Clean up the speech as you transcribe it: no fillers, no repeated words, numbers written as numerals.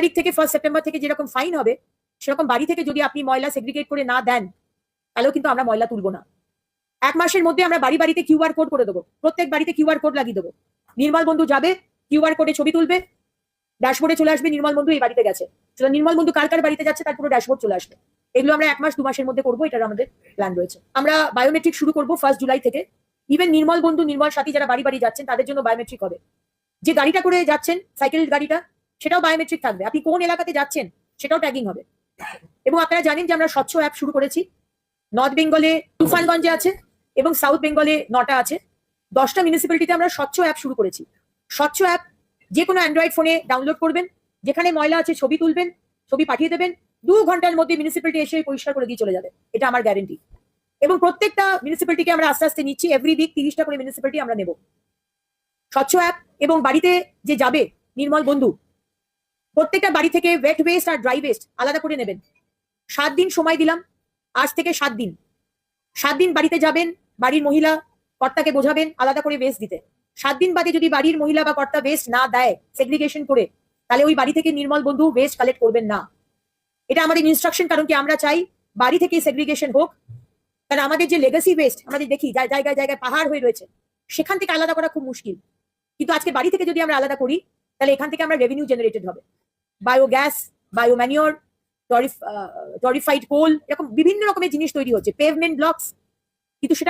তারিখ থেকে 1 সেপ্টেম্বর থেকে যেরকম ফাইন হবে, সেরকম বাড়ি থেকে যদি আপনি ময়লা সেগ্রিগেট করে না দেন, তাহলেও কিন্তু আমরা ময়লা তুলবো না। 1 মাসের মধ্যে আমরা বাড়ি বাড়িতে কিউআর কোড করে দেবো, প্রত্যেক বাড়িতে কিউআর কোড লাগিয়ে দেবো। নির্মল বন্ধু যাবে, কিউআর কোডে ছবি তুলবে, ড্যাশবোর্ডে চলে আসবে নির্মল বন্ধু এই বাড়িতে গেছে। সুতরাং নির্মল বন্ধু কার কার বাড়িতে যাচ্ছে তার পুরো ড্যাশবোর্ড চলে আসবে। এগুলো আমরা 1 মাস 2 মাসের মধ্যে করবো, এটার আমাদের প্ল্যান রয়েছে। আমরা বায়োমেট্রিক শুরু করবো 1 জুলাই থেকে। ইভেন নির্মল বন্ধু, নির্মল সাথী যারা বাড়ি বাড়ি যাচ্ছেন তাদের জন্য বায়োমেট্রিক হবে। যে গাড়িটা করে যাচ্ছেন, সাইকেল গাড়িটা, সেটাও বায়োমেট্রিক থাকবে। আপনি কোন এলাকাতে যাচ্ছেন সেটাও ট্যাগিং হবে। এবং আপনারা জানেন যে আমরা স্বচ্ছ অ্যাপ শুরু করেছি। নর্থ বেঙ্গলে তুফানগঞ্জে আছে এবং সাউথ বেঙ্গলে 9টা আছে। 10টা মিউনিসিপ্যালিটিতে আমরা স্বচ্ছ অ্যাপ শুরু করেছি। স্বচ্ছ অ্যাপ যে কোনো অ্যান্ড্রয়েড ফোনে ডাউনলোড করবেন, যেখানে ময়লা আছে ছবি তুলবেন, ছবি পাঠিয়ে দেবেন, 2 ঘন্টার মধ্যে মিউনিসিপ্যালিটি এসে পরিষ্কার করে দিয়ে চলে যাবে। এটা আমার গ্যারেন্টি। এবং প্রত্যেকটা মিউনিসিপ্যালিটিকে আমরা আস্তে আস্তে নিচ্ছি, এভরি উইক 30টা করে মিউনিসিপ্যালিটি আমরা নেব। স্বচ্ছ অ্যাপ এবং বাড়িতে যে যাবে নির্মল বন্ধু, প্রত্যেকটা বাড়ি থেকে ওয়েট ওয়েস্ট আর ড্রাই ওয়েস্ট আলাদা করে নেবেন। 7 দিন সময় দিলাম, আজ থেকে 7 দিন। 7 দিন বাড়িতে যাবেন, বাড়ির মহিলা কর্তাকে বোঝাবেন আলাদা করে ওয়েস্ট দিতে। 7 দিন বাদে যদি বাড়ির মহিলা বা কর্তা ওয়েস্ট না দেয় সেগ্রিগেশন করে, তাহলে ওই বাড়ি থেকে নির্মল বন্ধু ওয়েস্ট কালেক্ট করবেন না। এটা আমাদের ইনস্ট্রাকশন, কারণ কি আমরা চাই বাড়ি থেকে সেগ্রিগেশন হোক। কারণ আমাদের যে লেগাসি ওয়েস্ট আমাদের দেখি জায়গায় জায়গায় পাহাড় হয়ে রয়েছে, সেখান থেকে আলাদা করা খুব মুশকিল। কিন্তু আজকে বাড়ি থেকে যদি আমরা আলাদা করি, তাহলে এখান থেকে আমরা রেভিনিউ জেনারেটেড হবে। বায়োগ্যাস, বায়োম্যানিওর, টরিফাইড কোল, এরকম বিভিন্ন রকমের জিনিস তৈরি হচ্ছে, পেভমেন্ট ব্লকস। কিন্তু সেটা